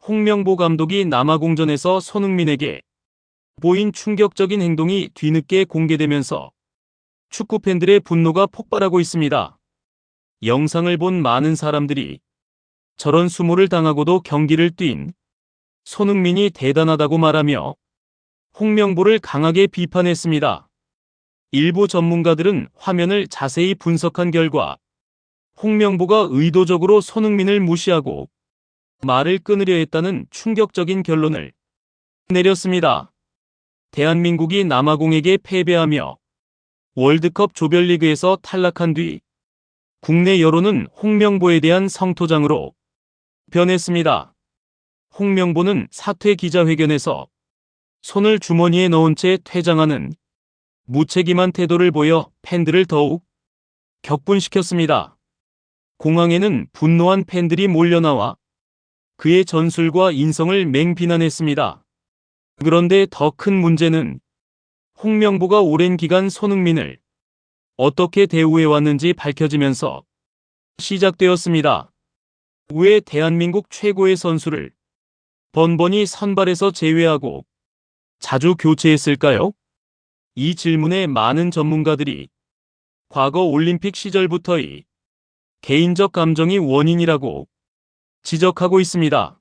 홍명보 감독이 남아공전에서 손흥민에게 보인 충격적인 행동이 뒤늦게 공개되면서 축구 팬들의 분노가 폭발하고 있습니다. 영상을 본 많은 사람들이 저런 수모를 당하고도 경기를 뛴 손흥민이 대단하다고 말하며 홍명보를 강하게 비판했습니다. 일부 전문가들은 화면을 자세히 분석한 결과 홍명보가 의도적으로 손흥민을 무시하고 말을 끊으려 했다는 충격적인 결론을 내렸습니다. 대한민국이 남아공에게 패배하며 월드컵 조별리그에서 탈락한 뒤 국내 여론은 홍명보에 대한 성토장으로 변했습니다. 홍명보는 사퇴 기자회견에서 손을 주머니에 넣은 채 퇴장하는 무책임한 태도를 보여 팬들을 더욱 격분시켰습니다. 공항에는 분노한 팬들이 몰려나와 그의 전술과 인성을 맹비난했습니다. 그런데 더 큰 문제는 홍명보가 오랜 기간 손흥민을 어떻게 대우해왔는지 밝혀지면서 시작되었습니다. 왜 대한민국 최고의 선수를 번번이 선발에서 제외하고 자주 교체했을까요? 이 질문에 많은 전문가들이 과거 올림픽 시절부터의 개인적 감정이 원인이라고 지적하고 있습니다.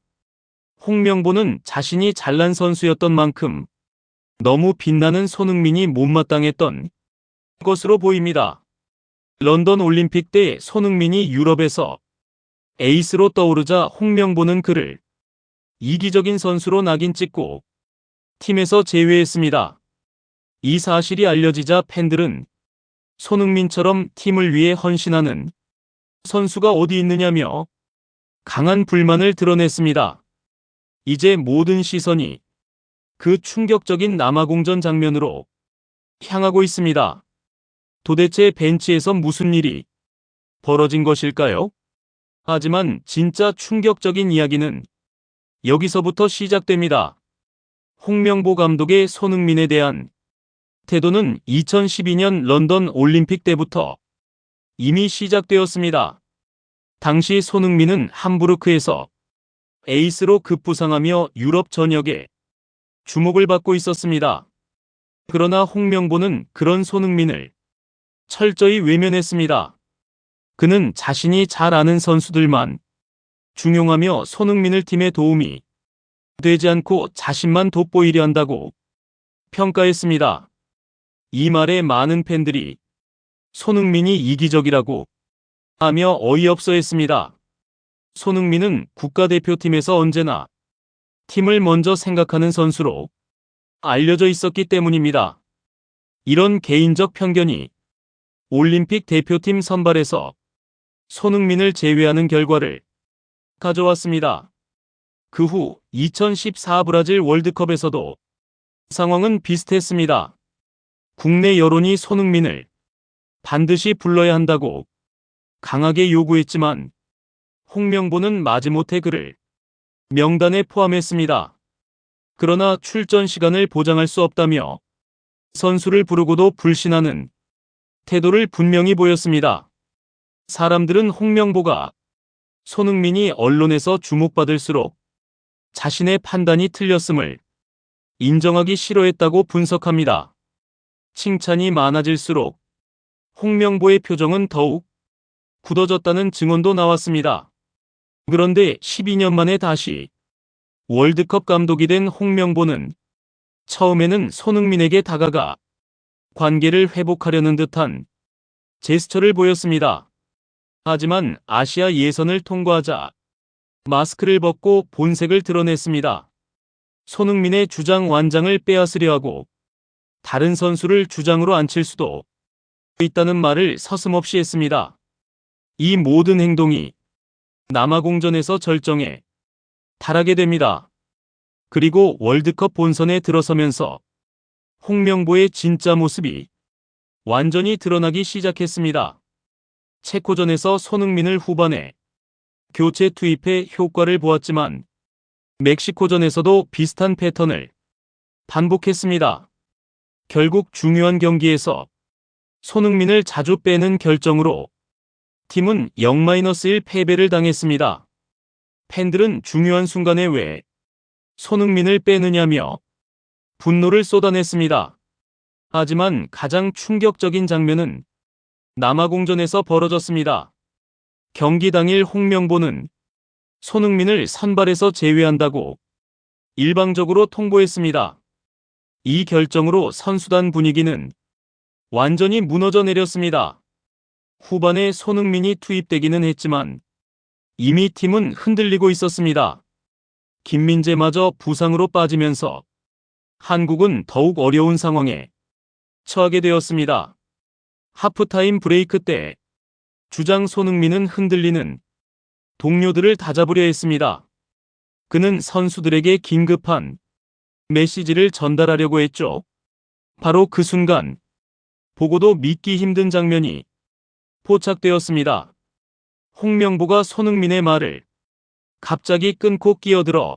홍명보는 자신이 잘난 선수였던 만큼 너무 빛나는 손흥민이 못마땅했던 것으로 보입니다. 런던 올림픽 때 손흥민이 유럽에서 에이스로 떠오르자 홍명보는 그를 이기적인 선수로 낙인 찍고 팀에서 제외했습니다. 이 사실이 알려지자 팬들은 손흥민처럼 팀을 위해 헌신하는 선수가 어디 있느냐며 강한 불만을 드러냈습니다. 이제 모든 시선이 그 충격적인 남아공전 장면으로 향하고 있습니다. 도대체 벤치에서 무슨 일이 벌어진 것일까요? 하지만 진짜 충격적인 이야기는 여기서부터 시작됩니다. 홍명보 감독의 손흥민에 대한 태도는 2012년 런던 올림픽 때부터 이미 시작되었습니다. 당시 손흥민은 함부르크에서 에이스로 급부상하며 유럽 전역에 주목을 받고 있었습니다. 그러나 홍명보는 그런 손흥민을 철저히 외면했습니다. 그는 자신이 잘 아는 선수들만 중용하며 손흥민을 팀에 도움이 되지 않고 자신만 돋보이려 한다고 평가했습니다. 이 말에 많은 팬들이 손흥민이 이기적이라고 하며 어이없어 했습니다. 손흥민은 국가대표팀에서 언제나 팀을 먼저 생각하는 선수로 알려져 있었기 때문입니다. 이런 개인적 편견이 올림픽 대표팀 선발에서 손흥민을 제외하는 결과를 가져왔습니다. 그 후 2014 브라질 월드컵에서도 상황은 비슷했습니다. 국내 여론이 손흥민을 반드시 불러야 한다고 강하게 요구했지만 홍명보는 마지못해 그를 명단에 포함했습니다. 그러나 출전 시간을 보장할 수 없다며 선수를 부르고도 불신하는 태도를 분명히 보였습니다. 사람들은 홍명보가 손흥민이 언론에서 주목받을수록 자신의 판단이 틀렸음을 인정하기 싫어했다고 분석합니다. 칭찬이 많아질수록 홍명보의 표정은 더욱 굳어졌다는 증언도 나왔습니다. 그런데 12년 만에 다시 월드컵 감독이 된 홍명보는 처음에는 손흥민에게 다가가 관계를 회복하려는 듯한 제스처를 보였습니다. 하지만 아시아 예선을 통과하자 마스크를 벗고 본색을 드러냈습니다. 손흥민의 주장 완장을 빼앗으려 하고 다른 선수를 주장으로 앉힐 수도 있다는 말을 서슴없이 했습니다. 이 모든 행동이 남아공전에서 절정에 달하게 됩니다. 그리고 월드컵 본선에 들어서면서 홍명보의 진짜 모습이 완전히 드러나기 시작했습니다. 체코전에서 손흥민을 후반에 교체 투입해 효과를 보았지만 멕시코전에서도 비슷한 패턴을 반복했습니다. 결국 중요한 경기에서 손흥민을 자주 빼는 결정으로 팀은 0-1 패배를 당했습니다. 팬들은 중요한 순간에 왜 손흥민을 빼느냐며 분노를 쏟아냈습니다. 하지만 가장 충격적인 장면은 남아공전에서 벌어졌습니다. 경기 당일 홍명보는 손흥민을 선발에서 제외한다고 일방적으로 통보했습니다. 이 결정으로 선수단 분위기는 완전히 무너져 내렸습니다. 후반에 손흥민이 투입되기는 했지만 이미 팀은 흔들리고 있었습니다. 김민재마저 부상으로 빠지면서 한국은 더욱 어려운 상황에 처하게 되었습니다. 하프타임 브레이크 때 주장 손흥민은 흔들리는 동료들을 다잡으려 했습니다. 그는 선수들에게 긴급한 메시지를 전달하려고 했죠. 바로 그 순간 보고도 믿기 힘든 장면이 포착되었습니다. 홍명보가 손흥민의 말을 갑자기 끊고 끼어들어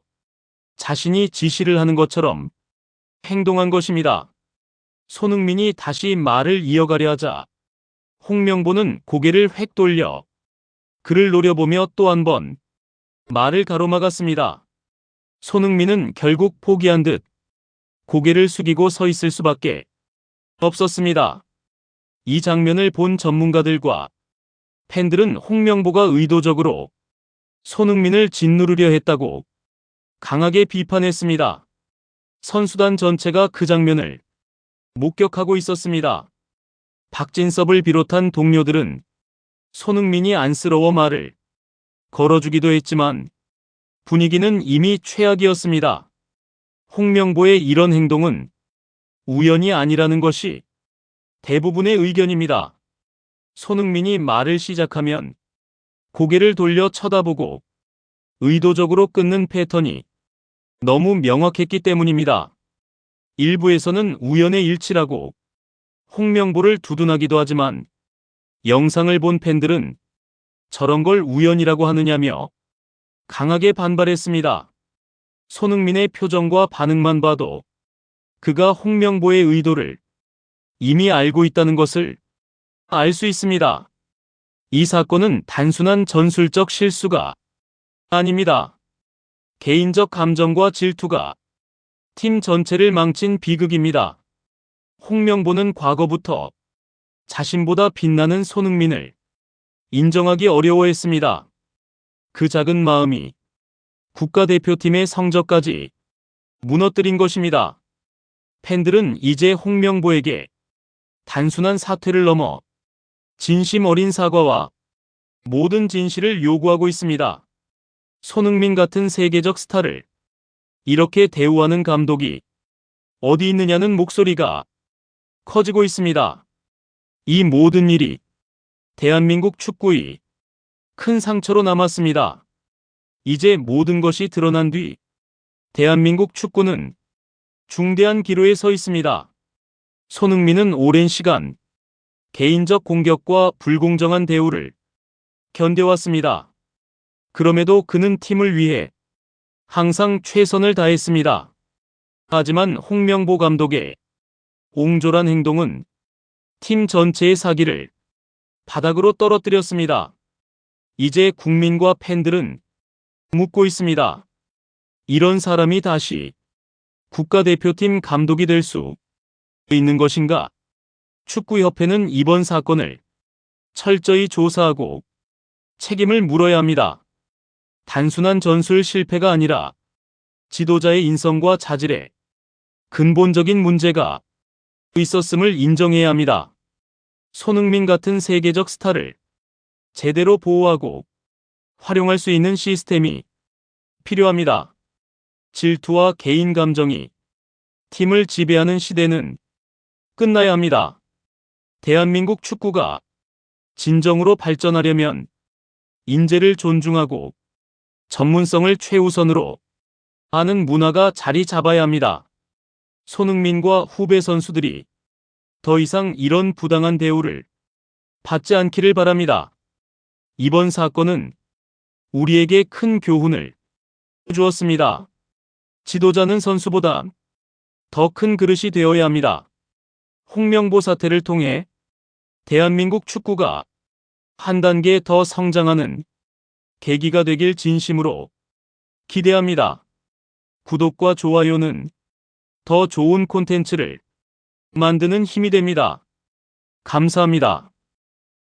자신이 지시를 하는 것처럼 행동한 것입니다. 손흥민이 다시 말을 이어가려 하자 홍명보는 고개를 획 돌려 그를 노려보며 또 한 번 말을 가로막았습니다. 손흥민은 결국 포기한 듯 고개를 숙이고 서 있을 수밖에 없었습니다. 이 장면을 본 전문가들과 팬들은 홍명보가 의도적으로 손흥민을 짓누르려 했다고 강하게 비판했습니다. 선수단 전체가 그 장면을 목격하고 있었습니다. 박진섭을 비롯한 동료들은 손흥민이 안쓰러워 말을 걸어주기도 했지만 분위기는 이미 최악이었습니다. 홍명보의 이런 행동은 우연이 아니라는 것이 대부분의 의견입니다. 손흥민이 말을 시작하면 고개를 돌려 쳐다보고 의도적으로 끊는 패턴이 너무 명확했기 때문입니다. 일부에서는 우연의 일치라고 홍명보를 두둔하기도 하지만 영상을 본 팬들은 저런 걸 우연이라고 하느냐며 강하게 반발했습니다. 손흥민의 표정과 반응만 봐도 그가 홍명보의 의도를 이미 알고 있다는 것을 알 수 있습니다. 이 사건은 단순한 전술적 실수가 아닙니다. 개인적 감정과 질투가 팀 전체를 망친 비극입니다. 홍명보는 과거부터 자신보다 빛나는 손흥민을 인정하기 어려워했습니다. 그 작은 마음이 국가대표팀의 성적까지 무너뜨린 것입니다. 팬들은 이제 홍명보에게 단순한 사퇴를 넘어 진심 어린 사과와 모든 진실을 요구하고 있습니다. 손흥민 같은 세계적 스타를 이렇게 대우하는 감독이 어디 있느냐는 목소리가 커지고 있습니다. 이 모든 일이 대한민국 축구의 큰 상처로 남았습니다. 이제 모든 것이 드러난 뒤 대한민국 축구는 중대한 기로에 서 있습니다. 손흥민은 오랜 시간 개인적 공격과 불공정한 대우를 견뎌왔습니다. 그럼에도 그는 팀을 위해 항상 최선을 다했습니다. 하지만 홍명보 감독의 옹졸한 행동은 팀 전체의 사기를 바닥으로 떨어뜨렸습니다. 이제 국민과 팬들은 묻고 있습니다. 이런 사람이 다시 국가대표팀 감독이 될 수 있는 것인가? 축구협회는 이번 사건을 철저히 조사하고 책임을 물어야 합니다. 단순한 전술 실패가 아니라 지도자의 인성과 자질에 근본적인 문제가 있었음을 인정해야 합니다. 손흥민 같은 세계적 스타를 제대로 보호하고 활용할 수 있는 시스템이 필요합니다. 질투와 개인 감정이 팀을 지배하는 시대는 끝나야 합니다. 대한민국 축구가 진정으로 발전하려면 인재를 존중하고 전문성을 최우선으로 하는 문화가 자리 잡아야 합니다. 손흥민과 후배 선수들이 더 이상 이런 부당한 대우를 받지 않기를 바랍니다. 이번 사건은 우리에게 큰 교훈을 주었습니다. 지도자는 선수보다 더 큰 그릇이 되어야 합니다. 홍명보 사태를 통해 대한민국 축구가 한 단계 더 성장하는 계기가 되길 진심으로 기대합니다. 구독과 좋아요는 더 좋은 콘텐츠를 만드는 힘이 됩니다. 감사합니다.